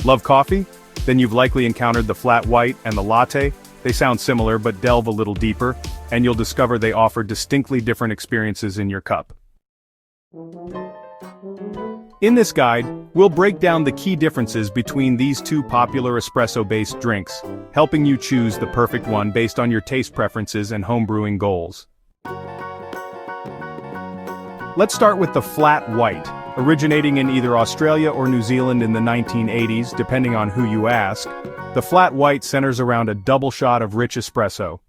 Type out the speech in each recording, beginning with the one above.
Love coffee? Then you've likely encountered the flat white and the latte. They sound similar but delve a little deeper, and you'll discover they offer distinctly different experiences in your cup. In this guide, we'll break down the key differences between these two popular espresso-based drinks, helping you choose the perfect one based on your taste preferences and homebrewing goals. Let's start with the flat white, originating in either Australia or New Zealand in the 1980s, depending on who you ask. The flat white centers around a double shot of rich espresso.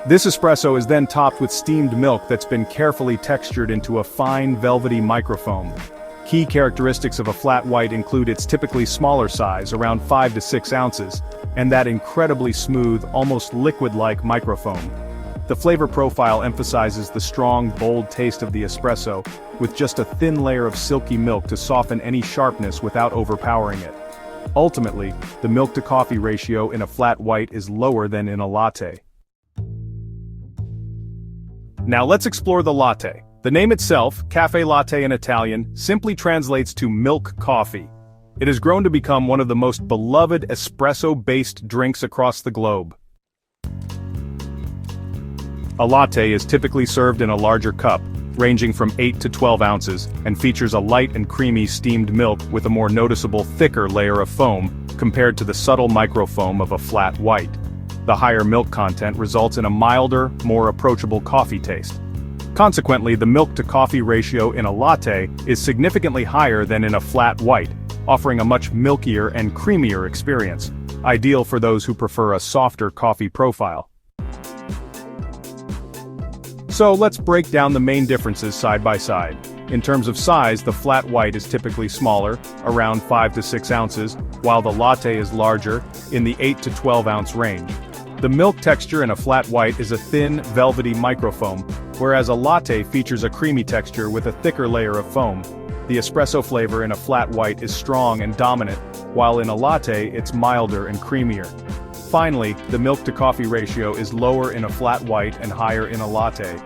This espresso is then topped with steamed milk that's been carefully textured into a fine, velvety microfoam. Key characteristics of a flat white include its typically smaller size, around 5 to 6 ounces, and that incredibly smooth, almost liquid-like microfoam. The flavor profile emphasizes the strong, bold taste of the espresso, with just a thin layer of silky milk to soften any sharpness without overpowering it. Ultimately, the milk-to-coffee ratio in a flat white is lower than in a latte. Now let's explore the latte. The name itself, cafe latte in Italian, simply translates to milk coffee. It has grown to become one of the most beloved espresso-based drinks across the globe. A latte is typically served in a larger cup, ranging from 8 to 12 ounces, and features a light and creamy steamed milk with a more noticeable thicker layer of foam, compared to the subtle microfoam of a flat white. The higher milk content results in a milder, more approachable coffee taste. Consequently, the milk-to-coffee ratio in a latte is significantly higher than in a flat white, offering a much milkier and creamier experience, ideal for those who prefer a softer coffee profile. So let's break down the main differences side by side. In terms of size, the flat white is typically smaller, around 5 to 6 ounces, while the latte is larger, in the 8 to 12 ounce range. The milk texture in a flat white is a thin, velvety microfoam, whereas a latte features a creamy texture with a thicker layer of foam. The espresso flavor in a flat white is strong and dominant, while in a latte it's milder and creamier. Finally, the milk-to-coffee ratio is lower in a flat white and higher in a latte.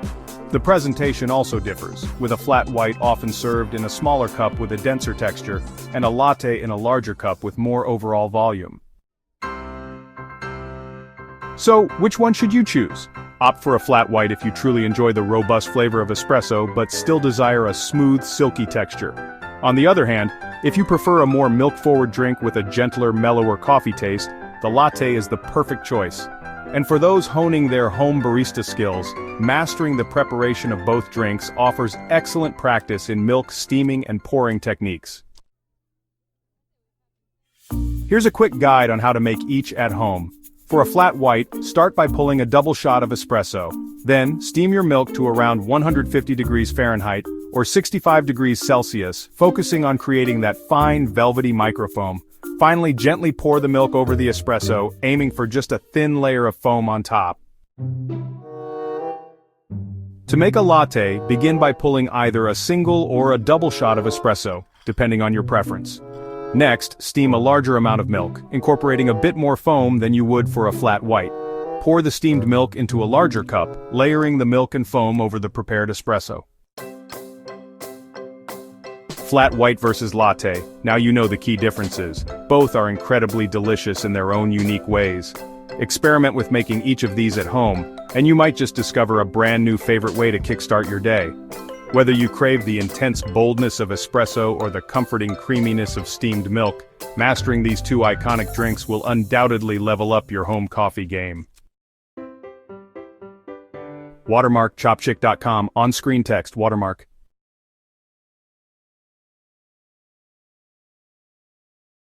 The presentation also differs, with a flat white often served in a smaller cup with a denser texture, and a latte in a larger cup with more overall volume. So, which one should you choose? Opt for a flat white if you truly enjoy the robust flavor of espresso but still desire a smooth, silky texture. On the other hand, if you prefer a more milk-forward drink with a gentler, mellower coffee taste, the latte is the perfect choice. And for those honing their home barista skills, mastering the preparation of both drinks offers excellent practice in milk steaming and pouring techniques. Here's a quick guide on how to make each at home. For a flat white, start by pulling a double shot of espresso. Then, steam your milk to around 150 degrees Fahrenheit, or 65 degrees Celsius, focusing on creating that fine, velvety microfoam. Finally, gently pour the milk over the espresso, aiming for just a thin layer of foam on top. To make a latte, begin by pulling either a single or a double shot of espresso, depending on your preference. Next, steam a larger amount of milk, incorporating a bit more foam than you would for a flat white. Pour the steamed milk into a larger cup, layering the milk and foam over the prepared espresso. Flat white versus latte. Now you know the key differences. Both are incredibly delicious in their own unique ways. Experiment with making each of these at home, and you might just discover a brand new favorite way to kickstart your day. Whether you crave the intense boldness of espresso or the comforting creaminess of steamed milk, mastering these two iconic drinks will undoubtedly level up your home coffee game. Watermark chopchick.com, on-screen text, watermark.